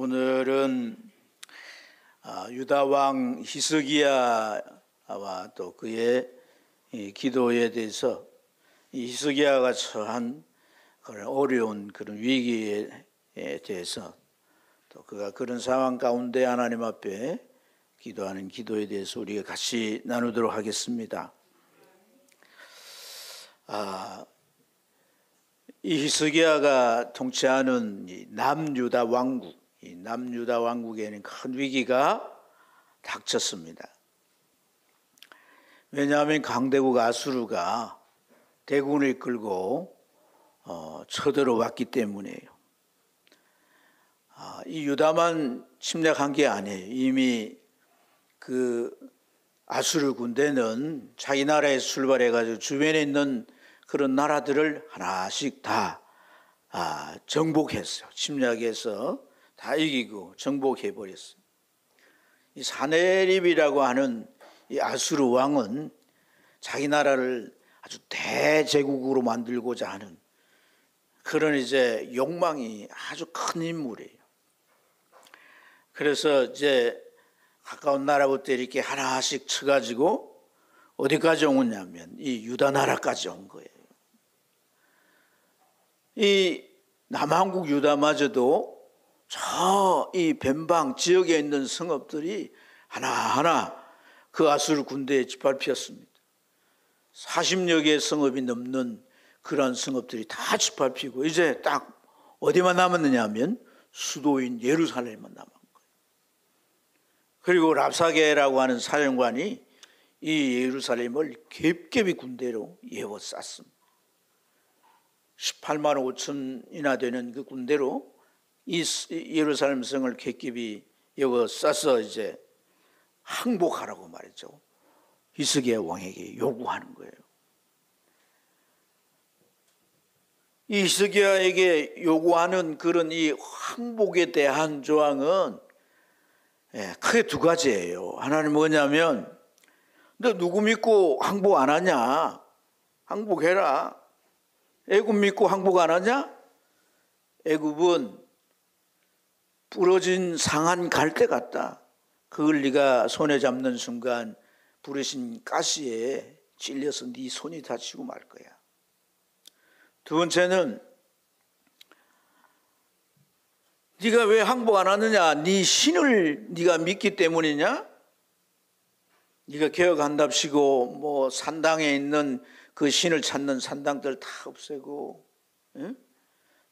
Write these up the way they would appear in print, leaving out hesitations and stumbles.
오늘은 유다 왕 히스기야와 또 그의 기도에 대해서 이 히스기야가 처한 그런 어려운 그런 위기에 대해서 또 그가 그런 상황 가운데 하나님 앞에 기도하는 기도에 대해서 우리가 같이 나누도록 하겠습니다. 이 히스기야가 통치하는 이 남유다 왕국, 이 남유다 왕국에는 큰 위기가 닥쳤습니다. 왜냐하면 강대국 아수르가 대군을 이끌고 쳐들어왔기 때문이에요. 이 유다만 침략한 게 아니에요. 이미 그 아수르 군대는 자기 나라에서 출발해가지고 주변에 있는 그런 나라들을 하나씩 다 정복했어요. 침략해서 다 이기고 정복해버렸어요. 이 사네립이라고 하는 이 아수르 왕은 자기 나라를 아주 대제국으로 만들고자 하는 그런 이제 욕망이 아주 큰 인물이에요. 그래서 이제 가까운 나라부터 이렇게 하나씩 쳐가지고 어디까지 오냐면 이 유다 나라까지 온 거예요. 이 남한국 유다마저도 저 이 변방 지역에 있는 성읍들이 하나하나 그 아수르 군대에 짓밟혔습니다. 40여 개의 성읍이 넘는 그런 성읍들이 다 짓밟히고 이제 딱 어디만 남았느냐 하면 수도인 예루살렘만 남은 거예요. 그리고 랍사게라고 하는 사령관이 이 예루살렘을 겹겹이 군대로 예워쌌습니다. 18만 5천이나 되는 그 군대로 이 예루살렘 성을 겹겹이 예워싸서 이제 항복하라고 말이죠. 히스기야 왕에게 요구하는 거예요. 이 히스기야에게 요구하는 그런 이 항복에 대한 조항은 크게 두 가지예요. 하나는 뭐냐면 너 누구 믿고 항복 안 하냐? 항복해라. 애굽 믿고 항복 안 하냐? 애굽은 부러진 상한 갈대 같다. 그걸 네가 손에 잡는 순간 부르신 가시에 찔려서 네 손이 다치고 말 거야. 두 번째는 네가 왜 항복 안 하느냐? 네 신을 네가 믿기 때문이냐? 네가 개혁한답시고 뭐 산당에 있는 그 신을 찾는 산당들 다 없애고,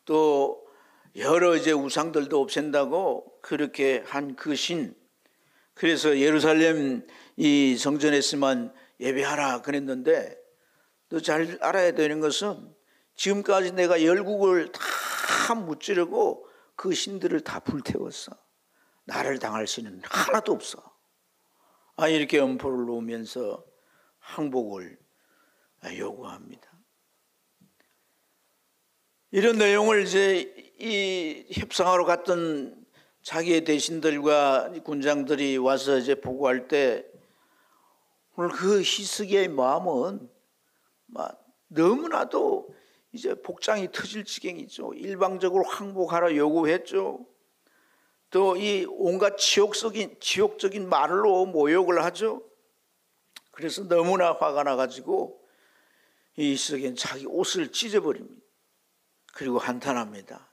또 여러 이제 우상들도 없앤다고 그렇게 한 그 신. 그래서 예루살렘 이 성전에서만 예배하라 그랬는데 너 잘 알아야 되는 것은 지금까지 내가 열국을 다 무찌르고 그 신들을 다 불태웠어. 나를 당할 신은 하나도 없어. 이렇게 엄포를 놓으면서 항복을 요구합니다. 이런 내용을 이제 이 협상하러 갔던 자기의 대신들과 군장들이 와서 이제 보고할 때 오늘 그 히스기야의 마음은 너무나도 이제 복장이 터질 지경이죠. 일방적으로 항복하라 요구했죠. 또 이 온갖 지옥적인 말로 모욕을 하죠. 그래서 너무나 화가 나가지고 이 히스기야는 자기 옷을 찢어버립니다. 그리고 한탄합니다.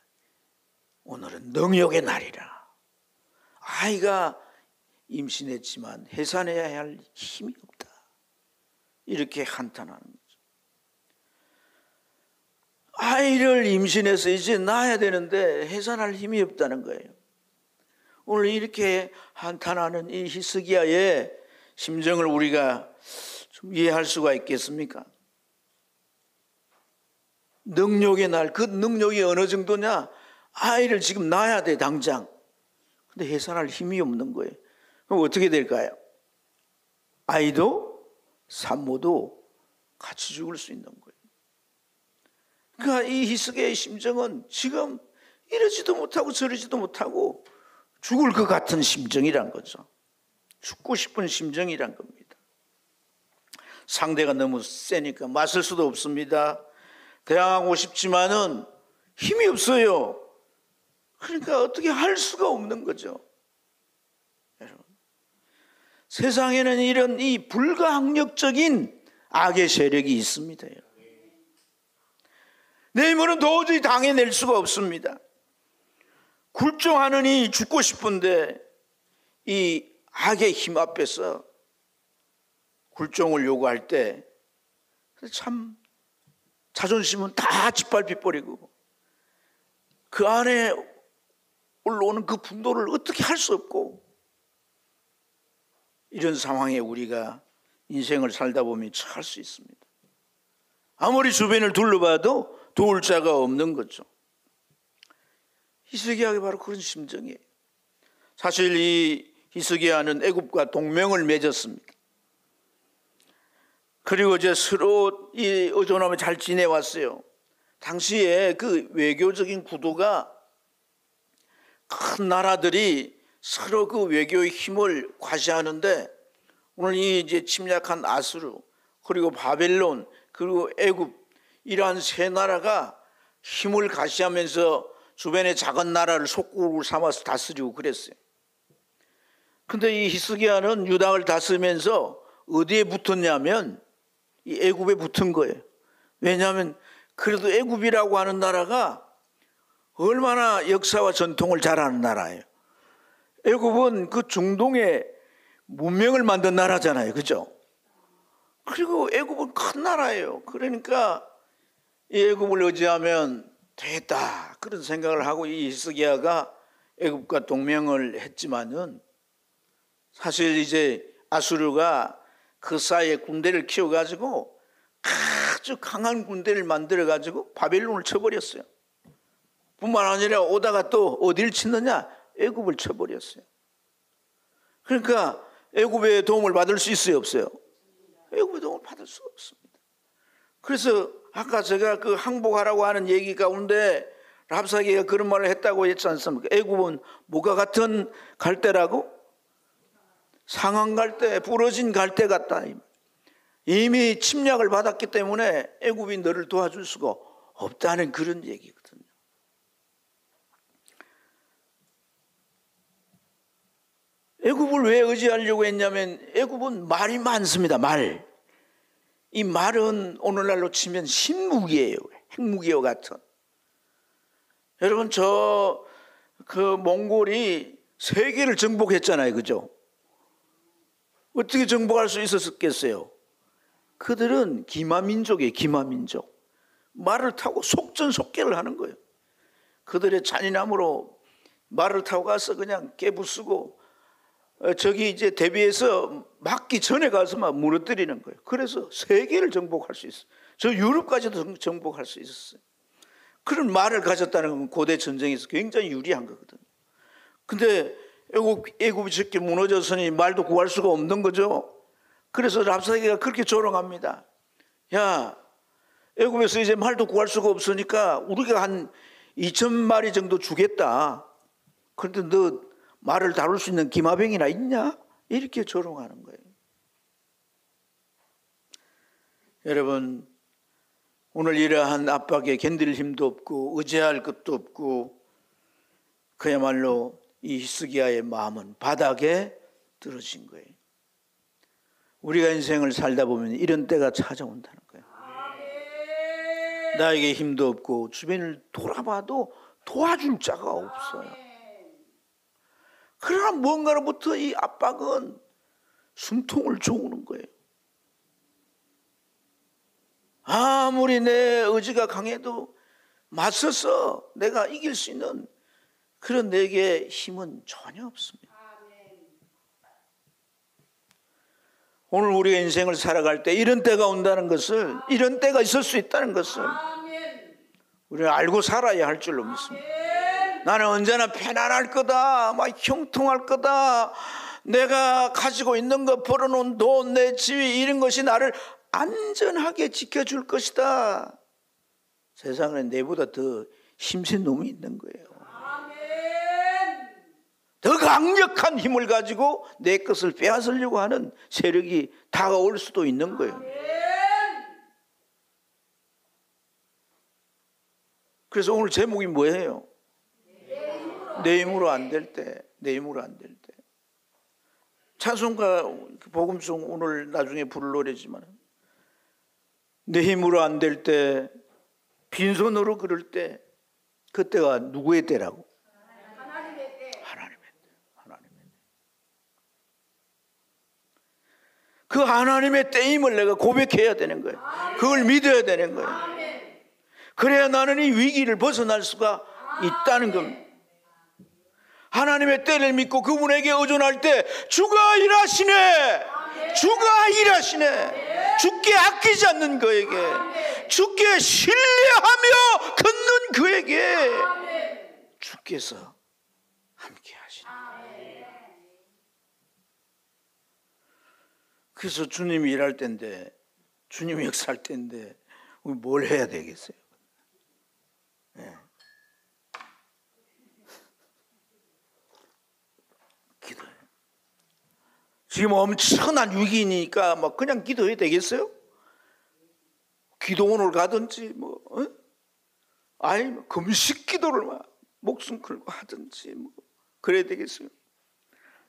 오늘은 능욕의 날이라. 아이가 임신했지만 해산해야 할 힘이 없다. 이렇게 한탄하는 거죠. 아이를 임신해서 이제 낳아야 되는데 해산할 힘이 없다는 거예요. 오늘 이렇게 한탄하는 이 히스기야의 심정을 우리가 좀 이해할 수가 있겠습니까? 능욕의 날, 그 능욕이 어느 정도냐? 아이를 지금 낳아야 돼, 당장. 근데 해산할 힘이 없는 거예요. 그럼 어떻게 될까요? 아이도 산모도 같이 죽을 수 있는 거예요. 그러니까 이 히스기야의 심정은 지금 이러지도 못하고 저러지도 못하고 죽을 것 같은 심정이란 거죠. 죽고 싶은 심정이란 겁니다. 상대가 너무 세니까 맞설 수도 없습니다. 대항하고 싶지만은 힘이 없어요. 그러니까 어떻게 할 수가 없는 거죠. 여러분, 세상에는 이런 이 불가항력적인 악의 세력이 있습니다. 내 힘으로는 도저히 당해낼 수가 없습니다. 굴종하느니 죽고 싶은데 이 악의 힘 앞에서 굴종을 요구할 때 참 자존심은 다 짓밟혀 버리고 그 안에 올라오는 그 분노를 어떻게 할 수 없고, 이런 상황에 우리가 인생을 살다 보면 처할 수 있습니다. 아무리 주변을 둘러봐도 도울 자가 없는 거죠. 히스기야가 바로 그런 심정이에요. 사실 이 히스기야는 애굽과 동맹을 맺었습니다. 그리고 이제 서로 이 의존하며 잘 지내왔어요. 당시에 그 외교적인 구도가 큰 나라들이 서로 그 외교의 힘을 과시하는데, 오늘 이 이제 침략한 아수르, 그리고 바벨론, 그리고 애굽, 이러한 세 나라가 힘을 과시하면서 주변의 작은 나라를 속국으로 삼아서 다스리고 그랬어요. 근데 이 히스기야는 유다를 다스리면서 어디에 붙었냐면 이 애굽에 붙은 거예요. 왜냐하면 그래도 애굽이라고 하는 나라가 얼마나 역사와 전통을 잘하는 나라예요. 애굽은 그 중동의 문명을 만든 나라잖아요. 그죠? 그리고 애굽은 큰 나라예요. 그러니까 이 애굽을 의지하면 되겠다, 그런 생각을 하고 이 히스기야가 애굽과 동맹을 했지만은, 사실 이제 아수르가 그 사이에 군대를 키워가지고 아주 강한 군대를 만들어가지고 바벨론을 쳐버렸어요. 뿐만 아니라 오다가 또 어디를 치느냐? 애굽을 쳐버렸어요. 그러니까 애굽의 도움을 받을 수 있어요, 없어요? 애굽의 도움을 받을 수 없습니다. 그래서 아까 제가 그 항복하라고 하는 얘기 가운데 랍사기가 그런 말을 했다고 했지 않습니까? 애굽은 뭐가 같은 갈대라고? 상한 갈대, 부러진 갈대 같다. 이미 침략을 받았기 때문에 애굽이 너를 도와줄 수가 없다는 그런 얘기거든요. 애굽을 왜 의지하려고 했냐면 애굽은 말이 많습니다. 말. 이 말은 오늘날로 치면 신무기예요. 핵무기와 같은. 여러분, 그 몽골이 세계를 정복했잖아요. 그죠? 어떻게 정복할 수 있었겠어요? 그들은 기마민족이에요. 기마민족. 말을 타고 속전속결을 하는 거예요. 그들의 잔인함으로 말을 타고 가서 그냥 깨부수고, 저기 이제 대비해서 막기 전에 가서 막 무너뜨리는 거예요. 그래서 세계를 정복할 수 있어요. 저 유럽까지도 정복할 수 있었어요. 그런 말을 가졌다는 건 고대 전쟁에서 굉장히 유리한 거거든요. 근데 애굽이 저렇게 무너졌으니 말도 구할 수가 없는 거죠. 그래서 랍사기가 그렇게 조롱합니다. 야, 애굽에서 이제 말도 구할 수가 없으니까 우리가 한 2,000마리 정도 주겠다. 그런데 너 말을 다룰 수 있는 기마병이나 있냐? 이렇게 조롱하는 거예요. 여러분, 오늘 이러한 압박에 견딜 힘도 없고 의지할 것도 없고, 그야말로 이 히스기야의 마음은 바닥에 떨어진 거예요. 우리가 인생을 살다 보면 이런 때가 찾아온다는 거예요. 나에게 힘도 없고 주변을 돌아봐도 도와줄 자가 없어요. 그러나 뭔가로부터 이 압박은 숨통을 조우는 거예요. 아무리 내 의지가 강해도 맞서서 내가 이길 수 있는 그런 내게 힘은 전혀 없습니다. 오늘 우리가 인생을 살아갈 때 이런 때가 온다는 것을, 이런 때가 있을 수 있다는 것을 우리는 알고 살아야 할 줄로 믿습니다. 나는 언제나 편안할 거다, 막 형통할 거다, 내가 가지고 있는 것, 벌어놓은 돈, 내 지위, 이런 것이 나를 안전하게 지켜줄 것이다. 세상에 내보다 더 힘센 놈이 있는 거예요. 더 강력한 힘을 가지고 내 것을 빼앗으려고 하는 세력이 다가올 수도 있는 거예요. 그래서 오늘 제목이 뭐예요? 내 힘으로 안 될 때, 찬송가 복음송 오늘 나중에 부를 노래지만 내 힘으로 안 될 때, 빈손으로 그럴 때, 그때가 누구의 때라고? 하나님의 때. 그 하나님의 때임을 내가 고백해야 되는 거예요. 그걸 믿어야 되는 거예요. 그래야 나는 이 위기를 벗어날 수가 있다는 겁니다. 하나님의 때를 믿고 그분에게 의존할 때 주가 일하시네. 주가 일하시네. 주께 아끼지 않는 그에게, 주께 신뢰하며 걷는 그에게 주께서 함께 하시네. 그래서 주님이 일할 때인데, 주님이 역사할 때인데 우리 뭘 해야 되겠어요? 네. 기도해. 지금 엄청난 위기니까 뭐 그냥 기도해야 되겠어요? 기도원을 가든지 뭐, 아니 금식 기도를 막 목숨 걸고 하든지 뭐 그래야 되겠어요?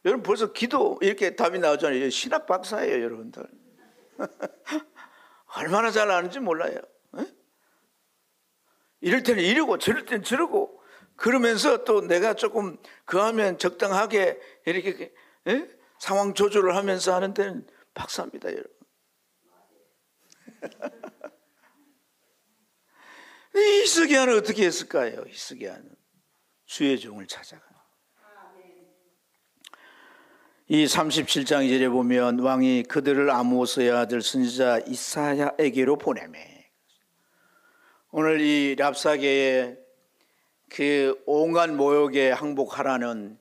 여러분 벌써 기도 이렇게 답이 나오잖아요. 신학 박사예요, 여러분들. 얼마나 잘 아는지 몰라요. 이럴 때는 이러고 저럴 때는 저러고 그러면서 또 내가 조금 그하면 적당하게 이렇게 상황 조절을 하면서 하는 데는 박사입니다, 여러분. 히스기야는 어떻게 했을까요? 히스기야는 주의 종을 찾아가. 이 37장 2절에 보면 왕이 그들을 아모스의 아들 선지자 이사야에게로 보내매. 오늘 이 랍사계의 그 온갖 모욕에 항복하라는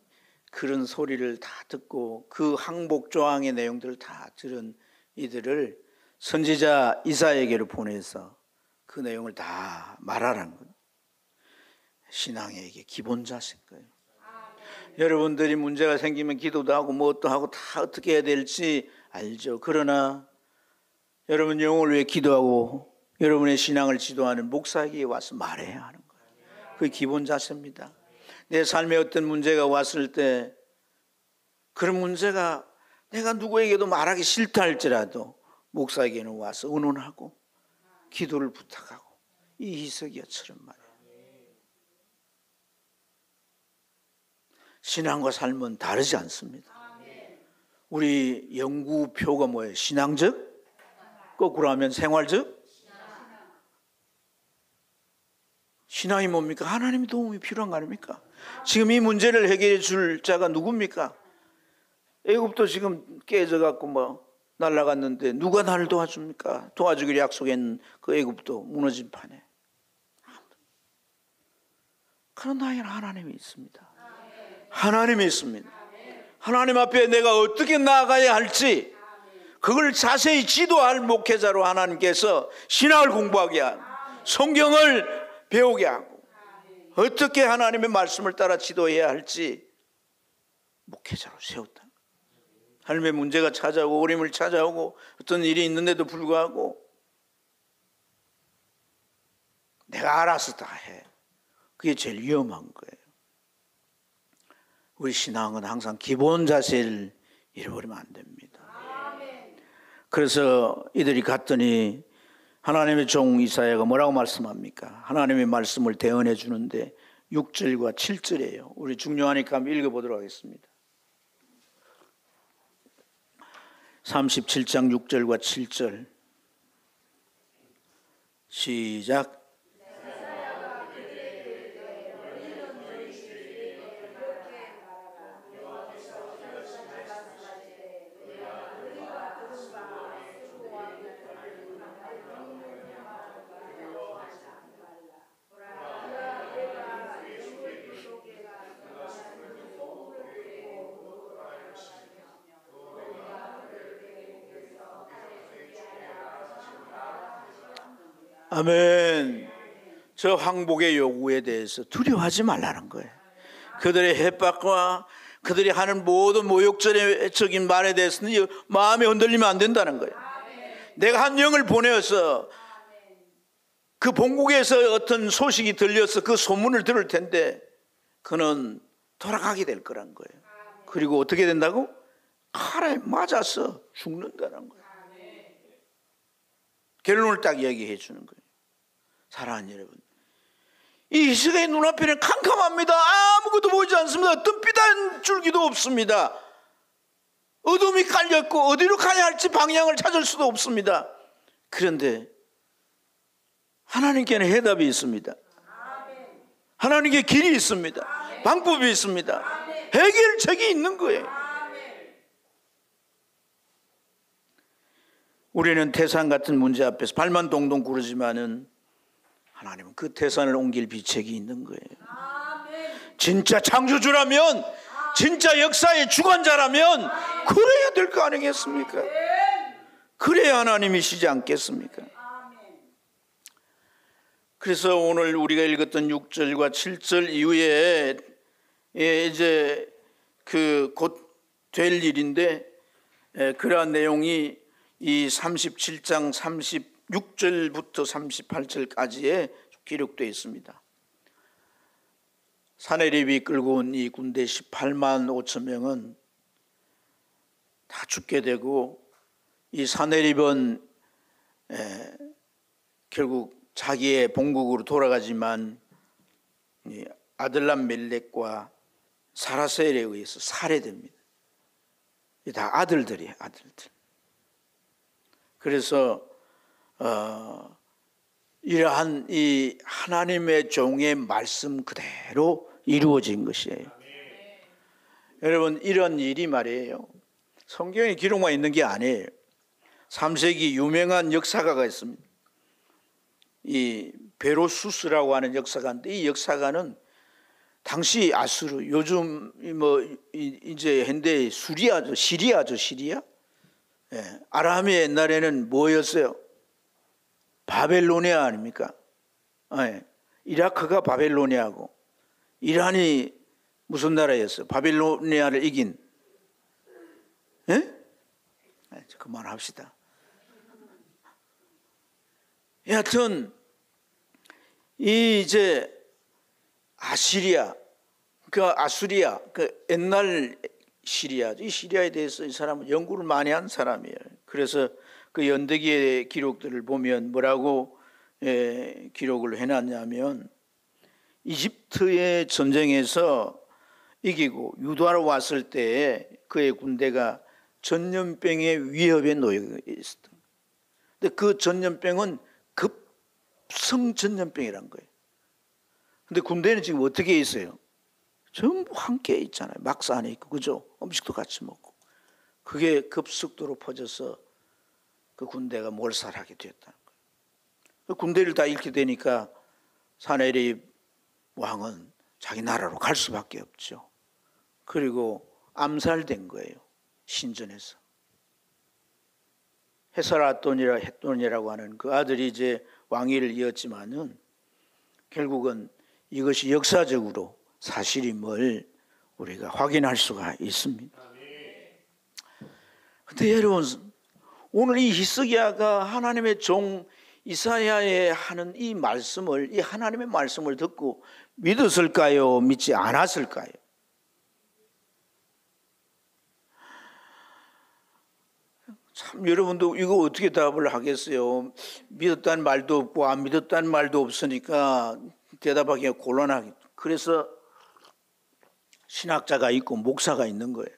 그런 소리를 다 듣고 그 항복 조항의 내용들을 다 들은 이들을 선지자 이사야에게로 보내서 그 내용을 다 말하라는 거예요. 신앙의 이게 기본 자세인 거예요. 여러분들이 문제가 생기면 기도도 하고 무엇도 하고 다 어떻게 해야 될지 알죠. 그러나 여러분 영혼을 위해 기도하고 여러분의 신앙을 지도하는 목사에게 와서 말해야 하는 거예요. 그게 기본 자세입니다. 내 삶에 어떤 문제가 왔을 때 그런 문제가 내가 누구에게도 말하기 싫다 할지라도 목사에게는 와서 의논하고 기도를 부탁하고 이 히스기야처럼 말이에요. 신앙과 삶은 다르지 않습니다. 우리 연구표가 뭐예요? 신앙적? 거꾸로 하면 생활적? 신앙이 뭡니까? 하나님의 도움이 필요한 거 아닙니까? 지금 이 문제를 해결해 줄 자가 누굽니까? 애굽도 지금 깨져갖고 뭐 날아갔는데 누가 나를 도와줍니까? 도와주기로 약속한 그 애굽도 무너진 판에. 그런 나에게는 하나님이 있습니다. 하나님이 있습니다. 하나님 앞에 내가 어떻게 나아가야 할지 그걸 자세히 지도할 목회자로 하나님께서 신앙을 공부하게 하고 성경을 배우게 하고 어떻게 하나님의 말씀을 따라 지도해야 할지 목회자로 세웠다. 삶의 문제가 찾아오고 어려움을 찾아오고 어떤 일이 있는데도 불구하고 내가 알아서 다 해. 그게 제일 위험한 거예요. 우리 신앙은 항상 기본 자세를 잃어버리면 안 됩니다. 그래서 이들이 갔더니 하나님의 종 이사야가 뭐라고 말씀합니까? 하나님의 말씀을 대언해 주는데 6절과 7절이에요. 우리 중요하니까 한번 읽어보도록 하겠습니다. 37장 6절과 7절 시작. 아멘. 저 항복의 요구에 대해서 두려워하지 말라는 거예요. 그들의 협박과 그들이 하는 모든 모욕적인 말에 대해서는 마음이 흔들리면 안 된다는 거예요. 내가 한 영을 보내어서 그 본국에서 어떤 소식이 들려서 그 소문을 들을 텐데 그는 돌아가게 될 거란 거예요. 그리고 어떻게 된다고? 칼에 맞아서 죽는다는 거예요. 결론을 딱 얘기해 주는 거예요. 사랑하는 여러분, 이 히스기야의 눈앞에는 캄캄합니다. 아무것도 보이지 않습니다. 뜬빛 한 줄기도 없습니다. 어둠이 깔렸고 어디로 가야 할지 방향을 찾을 수도 없습니다. 그런데 하나님께는 해답이 있습니다. 하나님께 길이 있습니다. 방법이 있습니다. 해결책이 있는 거예요. 우리는 태산 같은 문제 앞에서 발만 동동 구르지만은 하나님은 그 태산을 옮길 비책이 있는 거예요. 진짜 창조주라면, 진짜 역사의 주관자라면 그래야 될 거 아니겠습니까? 그래야 하나님이시지 않겠습니까? 그래서 오늘 우리가 읽었던 6절과 7절 이후에 이제 그 곧 될 일인데, 그러한 내용이 이 37장 36절부터 38절까지에 기록되어 있습니다. 사내립이 끌고 온 이 군대 18만 5천 명은 다 죽게 되고, 이 사내립은 결국 자기의 본국으로 돌아가지만 아들람 멜렉과 사라셀에 의해서 살해됩니다. 다 아들들이에요, 아들들. 그래서 이러한 이 하나님의 종의 말씀 그대로 이루어진 것이에요. 여러분, 이런 일이 말이에요, 성경에 기록만 있는 게 아니에요. 3세기 유명한 역사가가 있습니다. 이 베로수스라고 하는 역사가인데, 이 역사가는 당시 아수르, 요즘 뭐 이제 현대 시리아죠, 시리아. 아람이 옛날에는 뭐였어요? 바벨로니아 아닙니까? 이라크가 바벨로니아고, 이란이 무슨 나라였어요? 바벨로니아를 이긴. 그만합시다. 여하튼 이제 아시리아, 아수리아, 옛날 시리아죠. 이 시리아에 대해서 이 사람은 연구를 많이 한 사람이에요. 그래서 그 연대기의 기록들을 보면 뭐라고 기록을 해놨냐면, 이집트의 전쟁에서 이기고 유다로 왔을 때 그의 군대가 전염병의 위협에 놓여 있었다. 근데 그 전염병은 급성 전염병이란 거예요. 근데 군대는 지금 어떻게 있어요? 전부 함께 있잖아요. 막사 안에 있고, 그죠? 음식도 같이 먹고. 그게 급속도로 퍼져서 그 군대가 몰살하게 되었다는 거예요. 그 군대를 다 잃게 되니까 사내립 왕은 자기 나라로 갈 수밖에 없죠. 그리고 암살된 거예요, 신전에서. 헤사라돈이라고 하는 그 아들이 이제 왕위를 이었지만은 결국은 이것이 역사적으로 사실임을 우리가 확인할 수가 있습니다. 그런데 여러분, 오늘 이 히스기야가 하나님의 종 이사야의 하는 이 말씀을, 이 하나님의 말씀을 듣고 믿었을까요? 믿지 않았을까요? 참, 여러분도 이거 어떻게 답을 하겠어요? 믿었다는 말도 없고 안 믿었다는 말도 없으니까 대답하기가 곤란하겠죠. 그래서 신학자가 있고 목사가 있는 거예요.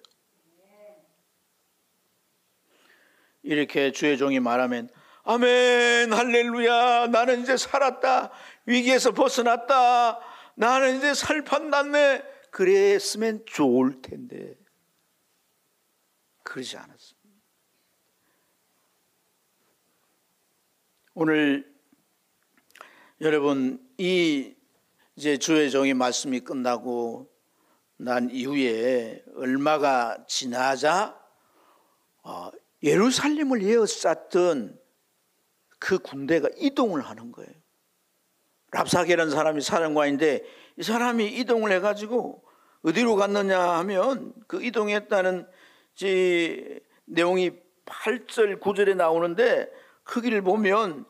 이렇게 주의 종이 말하면 아멘, 할렐루야, 나는 이제 살았다, 위기에서 벗어났다, 나는 이제 살판 났네, 그랬으면 좋을 텐데 그러지 않았습니다. 오늘 여러분, 이 이제 주의 종의 말씀이 끝나고 난 이후에 얼마가 지나자 예루살렘을 에워쌌던 그 군대가 이동을 하는 거예요. 랍사게라는 사람이 사령관인데, 이 사람이 이동을 해가지고 어디로 갔느냐 하면, 그 이동했다는 내용이 8절 9절에 나오는데, 거기를 보면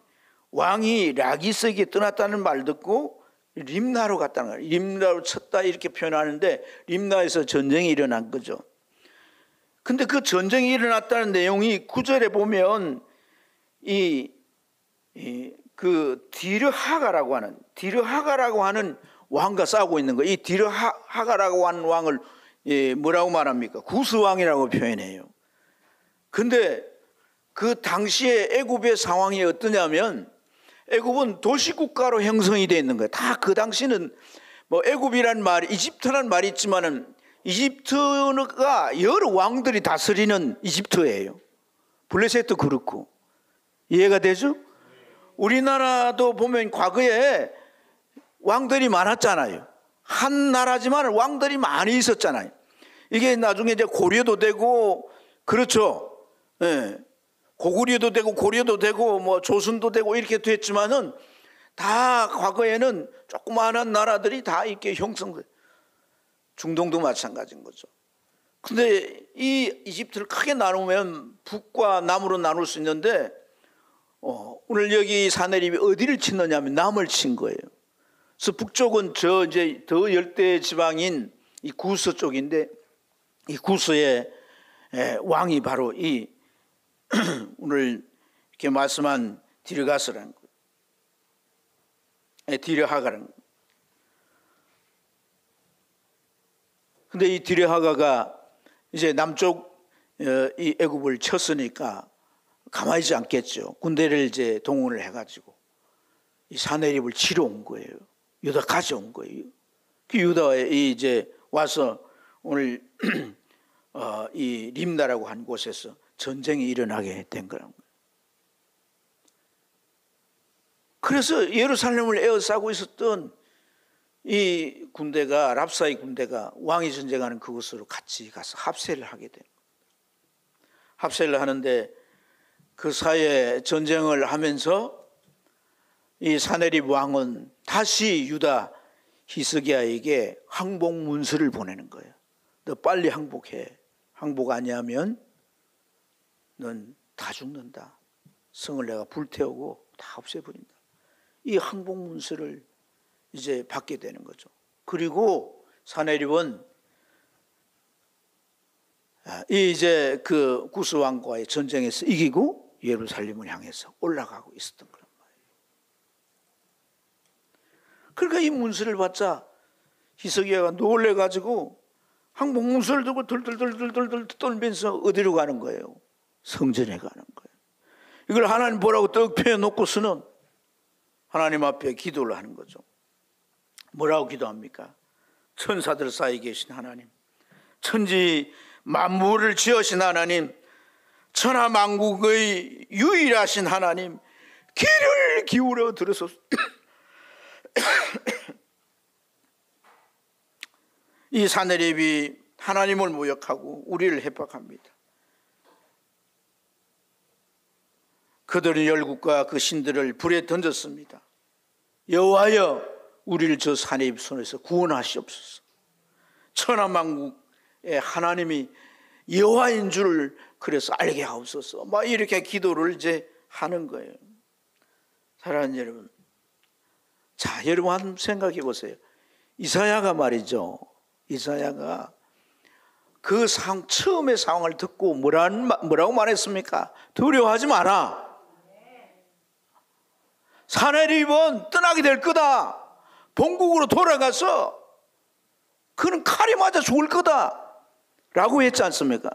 왕이 라기스에게 떠났다는 말 듣고 림나로 갔다는 거예요. 림나로 쳤다 이렇게 표현하는데 림나에서 전쟁이 일어난 거죠. 근데 그 전쟁이 일어났다는 내용이 9절에 보면 그 디르하가라고 하는 왕과 싸우고 있는 거예요. 이 디르하가라고 하는 왕을 뭐라고 말합니까? 구스왕이라고 표현해요. 근데 그 당시에 애굽의 상황이 어떠냐면 애굽은 도시국가로 형성이 되어 있는 거예요. 다 그 당시는 뭐 애굽이란 말, 이집트란 말이 있지만은 이집트가 여러 왕들이 다스리는 이집트예요. 블레셋도 그렇고. 이해가 되죠? 우리나라도 보면 과거에 왕들이 많았잖아요. 한 나라지만 왕들이 많이 있었잖아요. 이게 나중에 이제 고려도 되고, 그렇죠. 예. 고구려도 되고, 고려도 되고, 뭐 조선도 되고 이렇게 됐지만은 다 과거에는 조그마한 나라들이 다 이렇게 형성돼. 중동도 마찬가지인 거죠. 근데 이 이집트를 크게 나누면 북과 남으로 나눌 수 있는데, 오늘 여기 사내립이 어디를 치느냐면 남을 친 거예요. 그래서 북쪽은 이제 더 열대 지방인 이 구스 쪽인데, 이 구스의 왕이 바로 이 오늘 이렇게 말씀한 디르가스라는 거예요. 디르하가라는 거예요. 근데 이 디르하가가 이제 남쪽 이 애굽을 쳤으니까 가만히 있지 않겠죠. 군대를 이제 동원을 해가지고 이 사내립을 치러 온 거예요. 유다까지 온 거예요. 그 유다에 이제 와서 오늘 이 림나라고 한 곳에서 전쟁이 일어나게 된 거란 거예요. 그래서 예루살렘을 에워싸고 있었던 이 군대가, 랍사의 군대가 왕이 전쟁하는 그곳으로 같이 가서 합세를 하게 된 거예요. 합세를 하는데 그 사이에 전쟁을 하면서 이 사네립 왕은 다시 유다 히스기야에게 항복 문서를 보내는 거예요. 너 빨리 항복해. 항복 아니하면 넌 다 죽는다. 성을 내가 불태우고 다 없애버린다. 이 항복 문서를 이제 받게 되는 거죠. 그리고 사네립은 이제 그 구스 왕과의 전쟁에서 이기고 예루살렘을 향해서 올라가고 있었던 거란 말이에요. 그러니까 이 문서를 받자 히스기야가 놀래가지고 항복 문서를 들고 들들들들들 떨면서 어디로 가는 거예요? 성전에 가는 거예요. 이걸 하나님 보라고 떡 펴놓고서는 하나님 앞에 기도를 하는 거죠. 뭐라고 기도합니까? 천사들 사이에 계신 하나님, 천지 만물을 지으신 하나님, 천하만국의 유일하신 하나님, 귀를 기울여 들으소서. 이 사네립이 하나님을 모욕하고 우리를 해박합니다. 그들은 열국과 그 신들을 불에 던졌습니다. 여호와여, 우리를 저 사네립 손에서 구원하시옵소서. 천하만국의 하나님이 여호와인 줄 그래서 알게 하옵소서. 막 이렇게 기도를 이제 하는 거예요. 사랑하는 여러분, 자, 여러분 한번 생각해 보세요. 이사야가 말이죠. 이사야가 그 처음의 상황을 듣고 뭐라고 말했습니까? 두려워하지 마라. 사네립은 떠나게 될 거다. 본국으로 돌아가서 그는 칼에 맞아 죽을 거다 라고 했지 않습니까?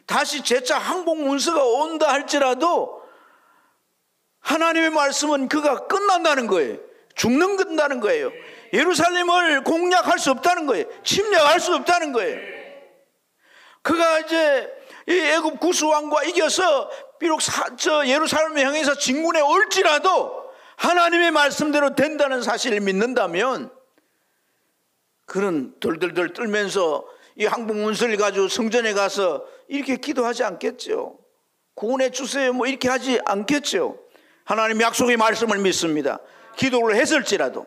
다시 재차 항복 문서가 온다 할지라도 하나님의 말씀은 그가 끝난다는 거예요. 죽는다는 거예요. 예루살렘을 공략할 수 없다는 거예요. 침략할 수 없다는 거예요. 그가 이제 이 애굽 구스 왕과 이겨서 비록 예루살렘을 향해서 진군에 올지라도 하나님의 말씀대로 된다는 사실을 믿는다면 그는 덜덜덜 떨면서 이 항복 문서를 가지고 성전에 가서 이렇게 기도하지 않겠죠. 구원해 주세요 뭐 이렇게 하지 않겠죠. 하나님 약속의 말씀을 믿습니다. 기도를 했을지라도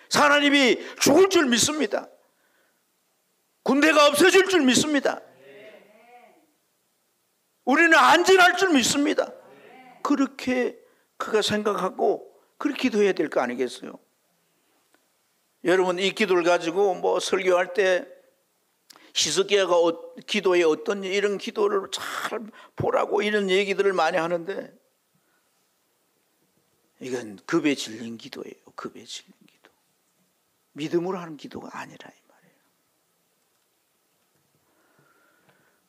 사나님이 죽을 줄 믿습니다. 군대가 없어질 줄 믿습니다. 우리는 안전할 줄 믿습니다. 그렇게 그가 생각하고 그렇게 기도해야 될 거 아니겠어요? 여러분 이 기도를 가지고 뭐 설교할 때 히스기야가 기도에 어떤 이런 기도를 잘 보라고 이런 얘기들을 많이 하는데 이건 급에 질린 기도예요. 급에 질린 기도. 믿음으로 하는 기도가 아니라 이 말이에요.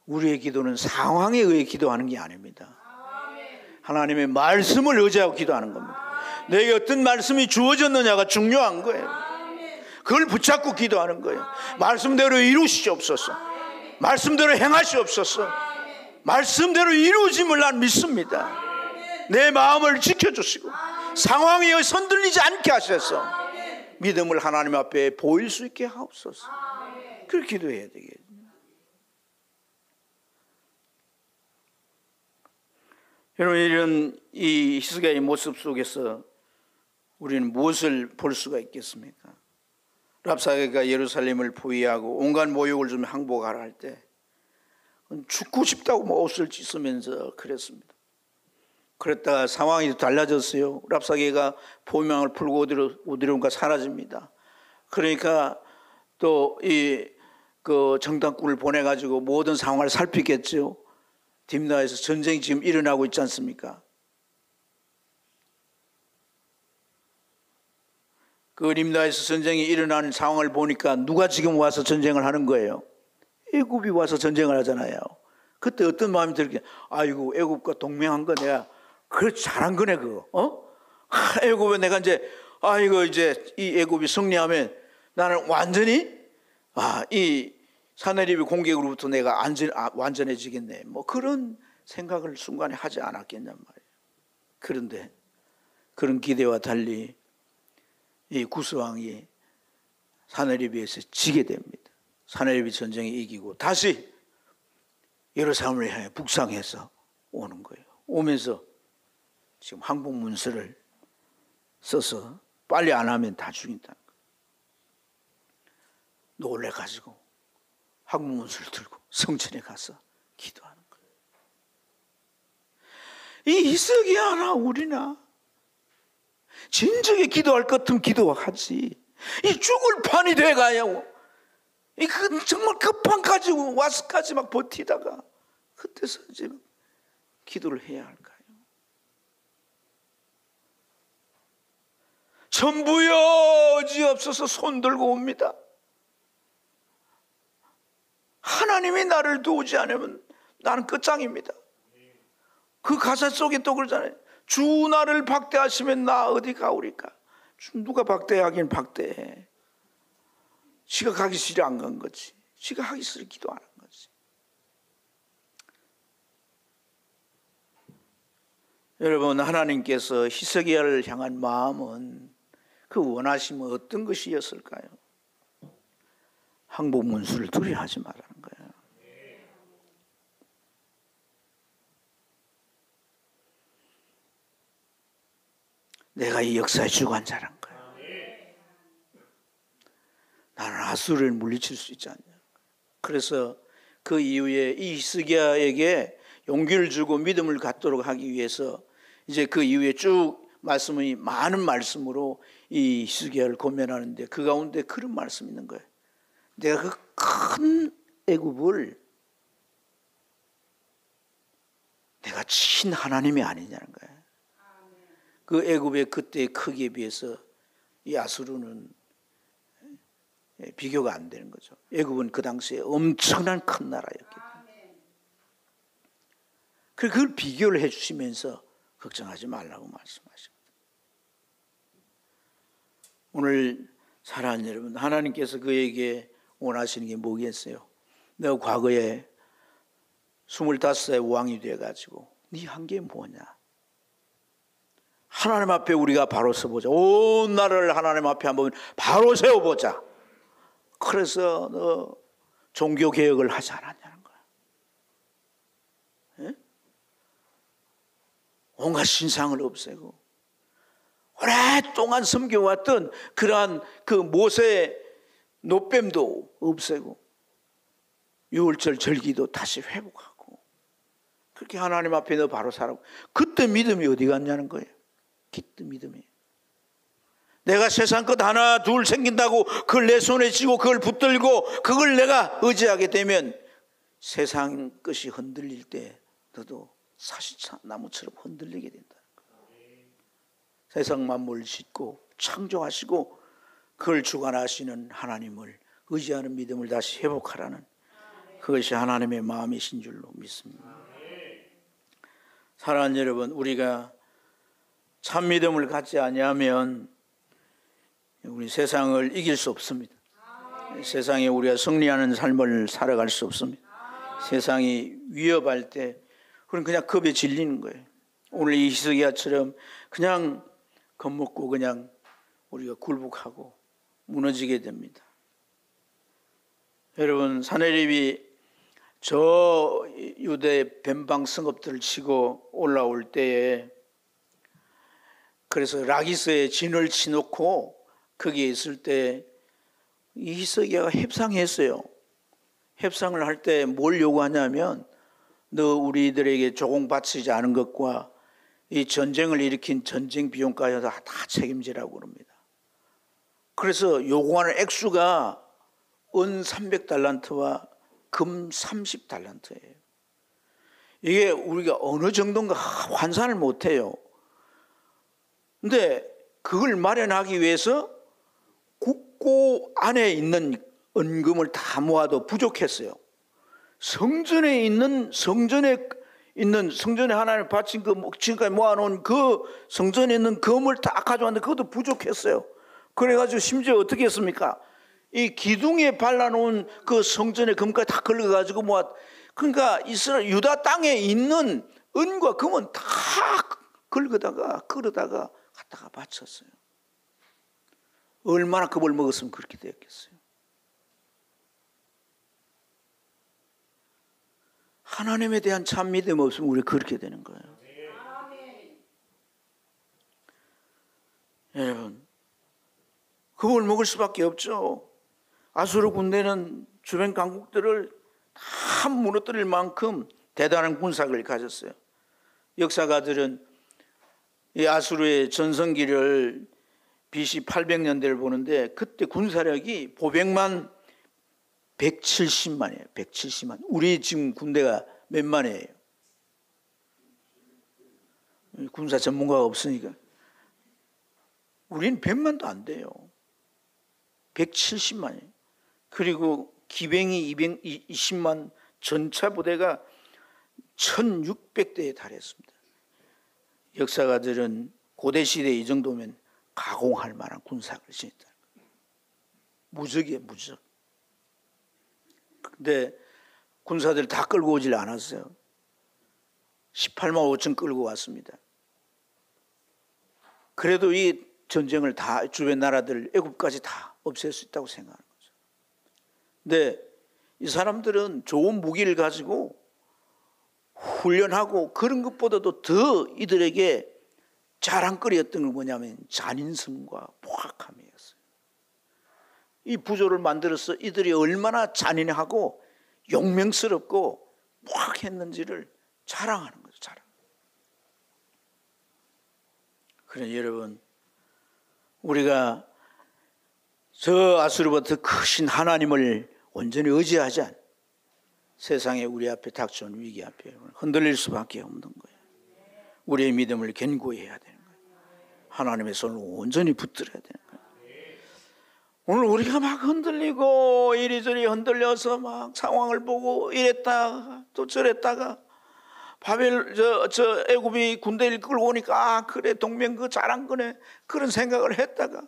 우리의 기도는 상황에 의해 기도하는 게 아닙니다. 하나님의 말씀을 의지하고 기도하는 겁니다. 내게 어떤 말씀이 주어졌느냐가 중요한 거예요. 그걸 붙잡고 기도하는 거예요. 말씀대로 이루시옵소서. 말씀대로 행하시옵소서. 말씀대로 이루어짐을 난 믿습니다. 내 마음을 지켜주시고 상황에 손들리지 않게 하셔서 믿음을 하나님 앞에 보일 수 있게 하옵소서. 그렇게 기도해야 되겠죠. 여러분, 이런 이 히스기야의 모습 속에서 우리는 무엇을 볼 수가 있겠습니까? 랍사게가 예루살렘을 포위하고 온갖 모욕을 좀 항복하라 할 때 죽고 싶다고 뭐 옷을 찢으면서 그랬습니다. 그랬다가 상황이 달라졌어요. 랍사게가 포위망을 풀고 어디론가 사라집니다. 그러니까 또 그 정탐꾼을 보내가지고 모든 상황을 살피겠죠. 딥나에서 전쟁이 지금 일어나고 있지 않습니까? 그 림나에서 전쟁이 일어나는 상황을 보니까 누가 지금 와서 전쟁을 하는 거예요? 애굽이 와서 전쟁을 하잖아요. 그때 어떤 마음이 들게? 아이고, 애굽과 동맹한 거 내가 그렇게 잘한 거네 그거. 애굽에 내가 이제 이 애굽이 승리하면 나는 완전히 이 사내립의 공격으로부터 내가 완전해지겠네. 뭐 그런 생각을 순간에 하지 않았겠냔 말이에요. 그런데 그런 기대와 달리 이 구스왕이 사내립에서 지게 됩니다. 사내립이 전쟁에 이기고 다시 예루살렘을 향해 북상해서 오는 거예요. 오면서 지금 항복문서를 써서 빨리 안 하면 다 죽인다는 거예요. 놀래가지고 항복문서를 들고 성전에 가서 기도하는 거예요. 이 히스기야나 우리나 진정에 기도할 것 같으면 기도하지. 이 죽을 판이 돼가요. 그 정말 급한까지 와서까지 막 버티다가 그때서 이제 기도를 해야 할까요? 전부여 어지없어서 손 들고 옵니다. 하나님이 나를 도우지 않으면 나는 끝장입니다. 그 가사 속에 또 그러잖아요. 주 나를 박대하시면 나 어디 가오리까? 누가 박대하긴 박대해. 지가 가기 싫어 안 간 거지. 지가 하기 싫어 기도 안 한 거지. 여러분, 하나님께서 히스기야를 향한 마음은 그 원하심은 어떤 것이었을까요? 항복문서를 두려워하지 말라는 거예요. 내가 이 역사의 주관자란 거예요. 나는 아수르를 물리칠 수 있지 않냐. 그래서 그 이후에 이 히스기야에게 용기를 주고 믿음을 갖도록 하기 위해서 이제 그 이후에 쭉 말씀이 많은 말씀으로 이 히스기야를 권면하는데 그 가운데 그런 말씀이 있는 거예요. 내가 그 큰 애굽을 내가 친 하나님이 아니냐는 거예요. 그 애굽의 그때의 크기에 비해서 이 아수르는 비교가 안 되는 거죠. 애굽은 그 당시에 엄청난 큰 나라였기 때문에. 그걸 비교를 해주시면서 걱정하지 말라고 말씀하십니다. 오늘 사랑하는 여러분, 하나님께서 그에게 원하시는 게 뭐겠어요? 내가 과거에 25세 왕이 돼가지고 네 한 게 뭐냐? 하나님 앞에 우리가 바로 서보자. 온 나라를 하나님 앞에 한번 바로 세워보자. 그래서 너 종교개혁을 하지 않았냐는 거야. 예? 온갖 신상을 없애고 오랫동안 섬겨왔던 그러한 그 모세 노뱀도 없애고 유월절 절기도 다시 회복하고 그렇게 하나님 앞에 너 바로 살라고. 그때 믿음이 어디 갔냐는 거예요. 그때 믿음이 내가 세상 것 하나 둘 생긴다고 그걸 내 손에 쥐고 그걸 붙들고 그걸 내가 의지하게 되면 세상 것이 흔들릴 때 너도 사시나무처럼 흔들리게 된다. 세상 만물을 짓고 창조하시고 그걸 주관하시는 하나님을 의지하는 믿음을 다시 회복하라는 그것이 하나님의 마음이신 줄로 믿습니다. 사랑하는 여러분, 우리가 참 믿음을 갖지 아니하면 우리 세상을 이길 수 없습니다. 세상에 우리가 승리하는 삶을 살아갈 수 없습니다. 세상이 위협할 때 우리는 그냥 겁에 질리는 거예요. 오늘 이 히스기야처럼 그냥 겁먹고 그냥 우리가 굴복하고 무너지게 됩니다. 여러분, 사내립이 저 유대 변방 성읍들을 치고 올라올 때에 그래서 라기스에 진을 치놓고 거기에 있을 때 이 히스기야가 협상했어요. 협상을 할 때 뭘 요구하냐면 너 우리들에게 조공 바치지 않은 것과 이 전쟁을 일으킨 전쟁 비용까지 다 책임지라고 그럽니다. 그래서 요구하는 액수가 은 300달란트와 금 30달란트예요. 이게 우리가 어느 정도인가 환산을 못해요. 근데 그걸 마련하기 위해서 국고 안에 있는 은금을 다 모아도 부족했어요. 성전에 하나님 바친 그 지금까지 모아놓은 그 성전에 있는 금을 다 가져왔는데 그것도 부족했어요. 그래가지고 심지어 어떻게 했습니까? 이 기둥에 발라놓은 그 성전의 금까지 다 긁어가지고 그러니까 이스라엘 유다 땅에 있는 은과 금은 다 긁어다가 갖다가 바쳤어요. 얼마나 겁을 먹었으면 그렇게 되었겠어요. 하나님에 대한 참 믿음 없으면 우리 그렇게 되는 거예요. 여러분, 겁을 먹을 수밖에 없죠. 아수르 군대는 주변 강국들을 다 무너뜨릴 만큼 대단한 군사력을 가졌어요. 역사가들은 이 아수르의 전성기를 BC 800년대를 보는데 그때 군사력이 보병만 170만이에요. 170만. 우리 지금 군대가 몇 만이에요? 군사 전문가가 없으니까. 우리는 100만도 안 돼요. 170만이에요. 그리고 기병이 220만, 전차 부대가 1600대에 달했습니다. 역사가들은 고대시대에 이 정도면 가공할 만한 군사력을 지녔다. 무적이에요, 무적. 근데 군사들 다 끌고 오질 않았어요. 18만 5천 끌고 왔습니다. 그래도 이 전쟁을 다 주변 나라들 애굽까지 다 없앨 수 있다고 생각하는 거죠. 근데 이 사람들은 좋은 무기를 가지고 훈련하고 그런 것보다도 더 이들에게 자랑거리였던 건 뭐냐면 잔인성과 포악함이었어요. 이 부조를 만들어서 이들이 얼마나 잔인하고 용맹스럽고 포악했는지를 자랑하는 거죠. 자랑. 그래 여러분, 우리가 저 아수르부터 크신 하나님을 온전히 의지하지 않 세상에 우리 앞에 닥쳐온 위기 앞에 흔들릴 수밖에 없는 거예요. 우리의 믿음을 견고히 해야 되는 거예요. 하나님의 손을 온전히 붙들어야 되는 거예요. 오늘 우리가 막 흔들리고 이리저리 흔들려서 막 상황을 보고 이랬다가 또 저랬다가 저 애굽이 군대를 끌고 오니까 그래 동맹 그 잘한 거네 그런 생각을 했다가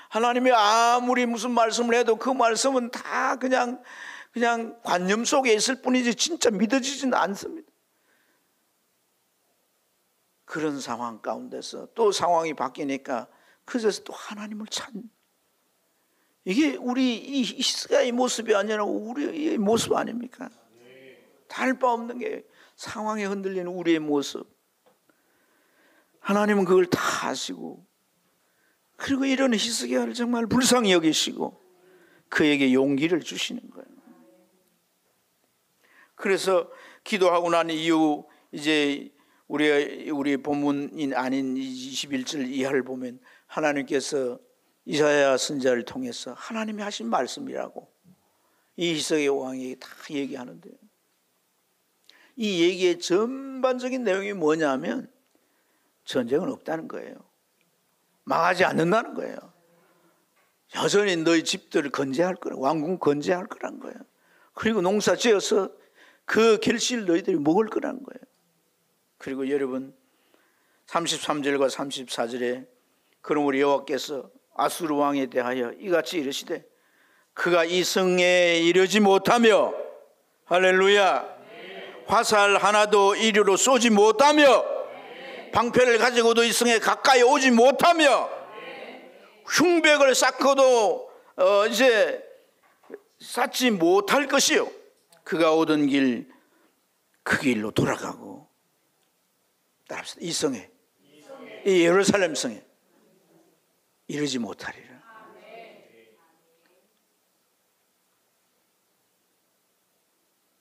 하나님이 아무리 무슨 말씀을 해도 그 말씀은 다 그냥 관념 속에 있을 뿐이지 진짜 믿어지지는 않습니다. 그런 상황 가운데서 또 상황이 바뀌니까 그제서 또 하나님을 찾는 이게 우리 이 히스기야의 모습이 아니라 우리의 모습 아닙니까? 다를 바 없는 게 상황에 흔들리는 우리의 모습. 하나님은 그걸 다 아시고 그리고 이런 히스기야를 정말 불쌍히 여기시고 그에게 용기를 주시는 거예요. 그래서 기도하고 난 이후 이제 우리 본문인 아닌 21절 이하를 보면 하나님께서 이사야 선지자를 통해서 하나님이 하신 말씀이라고 이 희석의 왕에게 다 얘기하는데요. 이 얘기의 전반적인 내용이 뭐냐면 전쟁은 없다는 거예요. 망하지 않는다는 거예요. 여전히 너희 집들을 건재할 거라, 왕궁 건재할 거란 거예요. 그리고 농사 지어서 그 결실을 너희들이 먹을 거라는 거예요. 그리고 여러분 33절과 34절에 그러므로 여호와께서 아수르 왕에 대하여 이같이 이르시되 그가 이 성에 이르지 못하며 할렐루야 화살 하나도 이리로 쏘지 못하며 방패를 가지고도 이 성에 가까이 오지 못하며 흉벽을 쌓고도 이제 쌓지 못할 것이요 그가 오던 길 그 길로 돌아가고 따라합시다. 이 성에 이 예루살렘 성에 이르지 못하리라.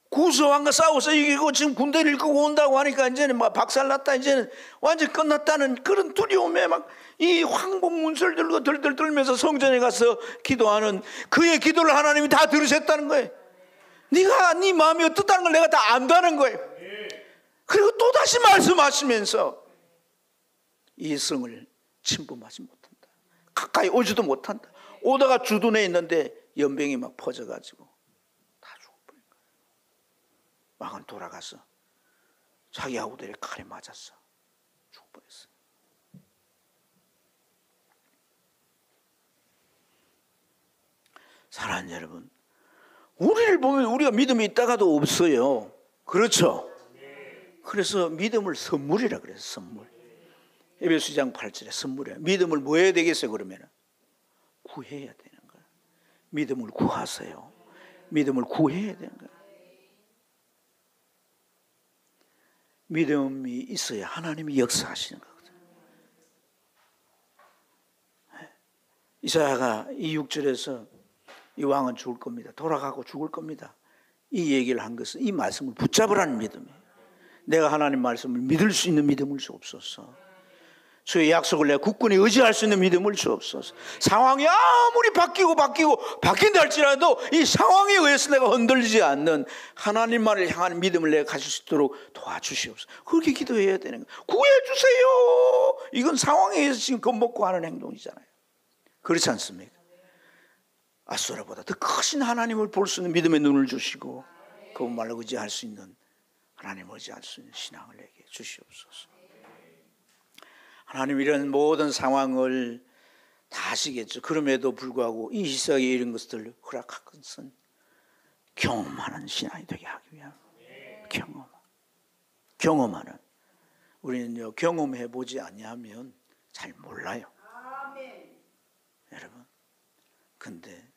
구스왕과 싸워서 이기고 지금 군대를 이끌고 온다고 하니까 이제는 막 박살났다, 이제는 완전 끝났다는 그런 두려움에 막 이 황복 문서를 들고 들들 떨면서 성전에 가서 기도하는 그의 기도를 하나님이 다 들으셨다는 거예요. 네가 네 마음이 어떻다는 걸 내가 다 안다는 거예요. 그리고 또다시 말씀하시면서 이 성을 침범하지 못한다. 가까이 오지도 못한다. 오다가 주둔해 있는데 연병이 막 퍼져가지고 다 죽어버린 거예요. 왕은 돌아가서 자기 아우들의 칼에 맞았어. 죽어버렸어. 사랑하는 여러분, 우리를 보면 우리가 믿음이 있다가도 없어요. 그렇죠? 그래서 믿음을 선물이라 그래서 선물. 에베소 2장 8절에 선물이에요. 믿음을 뭐 해야 되겠어요? 그러면 구해야 되는 거예요. 믿음을 구하세요. 믿음을 구해야 되는 거예요. 믿음이 있어야 하나님이 역사하시는 거거든요. 이사야가 이 6절에서 이 왕은 죽을 겁니다. 돌아가고 죽을 겁니다. 이 얘기를 한 것은 이 말씀을 붙잡으라는 믿음이에요. 내가 하나님 말씀을 믿을 수 있는 믿음을 주옵소서. 주의 약속을 내가 굳건히 의지할 수 있는 믿음을 주옵소서. 상황이 아무리 바뀐다 할지라도 이 상황에 의해서 내가 흔들리지 않는 하나님만을 향한 믿음을 내가 가질 수 있도록 도와주시옵소서. 그렇게 기도해야 되는 거예요. 구해주세요. 이건 상황에 의해서 지금 겁먹고 하는 행동이잖아요. 그렇지 않습니까? 아수라보다 더 크신 하나님을 볼 수 있는 믿음의 눈을 주시고 그분말로 의지할 수 있는 하나님을 의지할 수 있는 신앙을 내게 주시옵소서. 하나님 이런 모든 상황을 다 아시겠죠. 그럼에도 불구하고 이 희석에 이런 것들을 허락한 것은 경험하는 신앙이 되게 하기 위한 경험하는. 우리는요 경험해 보지 아니하면 잘 몰라요. 여러분, 근데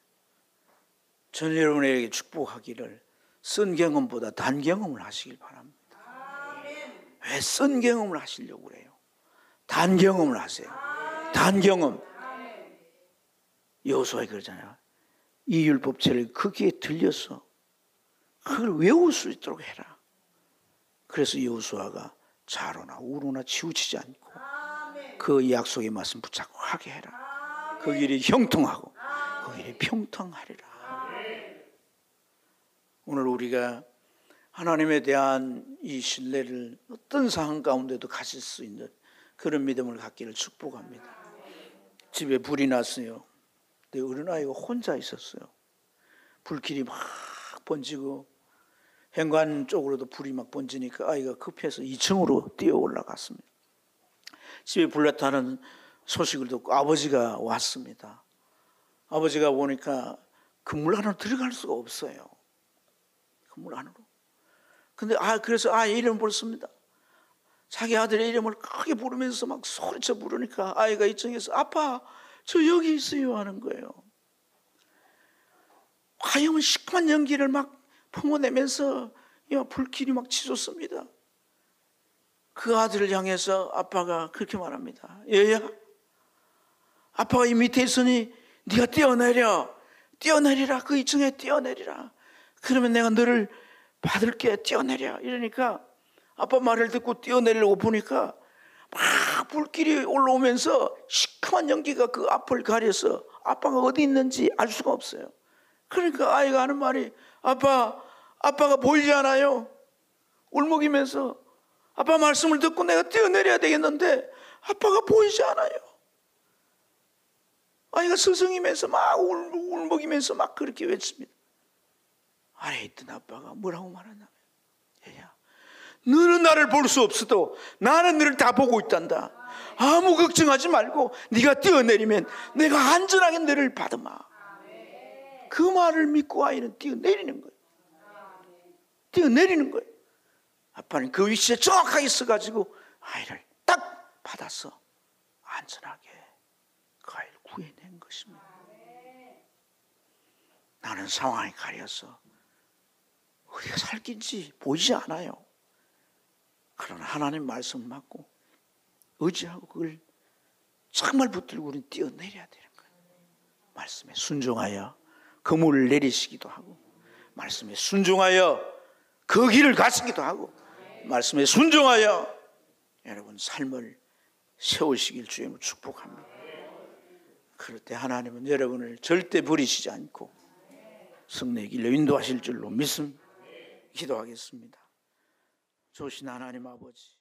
저는 여러분에게 축복하기를 쓴 경험보다 단 경험을 하시길 바랍니다. 왜 쓴 경험을 하시려고 그래요? 단 경험을 하세요. 단 경험. 여호수아가 그러잖아요. 이 율법책을 크게 들려서 그걸 외울 수 있도록 해라. 그래서 여호수아가 좌로나 우로나 치우치지 않고 그 약속의 말씀 붙잡고 하게 해라. 그 길이 형통하고 그 길이 평통하리라. 오늘 우리가 하나님에 대한 이 신뢰를 어떤 상황 가운데도 가질 수 있는 그런 믿음을 갖기를 축복합니다. 집에 불이 났어요. 내 어린아이가 혼자 있었어요. 불길이 막 번지고 현관 쪽으로도 불이 막 번지니까 아이가 급해서 2층으로 뛰어 올라갔습니다. 집에 불났다는 소식을 듣고 아버지가 왔습니다. 아버지가 보니까 건물 안으로 들어갈 수가 없어요. 건물 안으로. 근데 그래서 아이 이름을 불렀습니다. 자기 아들의 이름을 크게 부르면서 막 소리쳐 부르니까 아이가 2층에서 아빠 저 여기 있어요 하는 거예요. 화염은 시큼한 연기를 막 품어내면서 불길이 막 치솟습니다. 그 아들을 향해서 아빠가 그렇게 말합니다. 얘야, 아빠가 이 밑에 있으니 네가 뛰어내리라. 그 2층에 뛰어내리라. 그러면 내가 너를 받을게. 뛰어내려. 이러니까 아빠 말을 듣고 뛰어내리려고 보니까 막 막 불길이 올라오면서 시큼한 연기가 그 앞을 가려서 아빠가 어디 있는지 알 수가 없어요. 그러니까 아이가 하는 말이 아빠가 보이지 않아요. 울먹이면서 아빠 말씀을 듣고 내가 뛰어내려야 되겠는데 아빠가 보이지 않아요. 아이가 스승이면서 막 울먹이면서 막 그렇게 외칩니다. 아래 있던 아빠가 뭐라고 말하냐면, 얘야, 너는 나를 볼 수 없어도 나는 너를 다 보고 있단다. 아무 걱정하지 말고 네가 뛰어내리면 내가 안전하게 너를 받으마. 그 말을 믿고 아이는 뛰어내리는 거예요. 뛰어내리는 거예요. 아빠는 그 위치에 정확하게 있어가지고 아이를 딱 받아서 안전하게 그 아이를 구해낸 것입니다. 나는 상황이 가려서 어디가 살긴지 보이지 않아요. 그러나 하나님 말씀을 받고 의지하고 그걸 정말 붙들고 우리는 뛰어내려야 되는 거예요. 말씀에 순종하여 그물을 내리시기도 하고, 말씀에 순종하여 그 길을 가시기도 하고, 말씀에 순종하여 여러분 삶을 세우시길 주님을 축복합니다. 그럴 때 하나님은 여러분을 절대 버리시지 않고 승리의 길로 인도하실 줄로 믿습니다. 기도하겠습니다. 좋으신 하나님 아버지,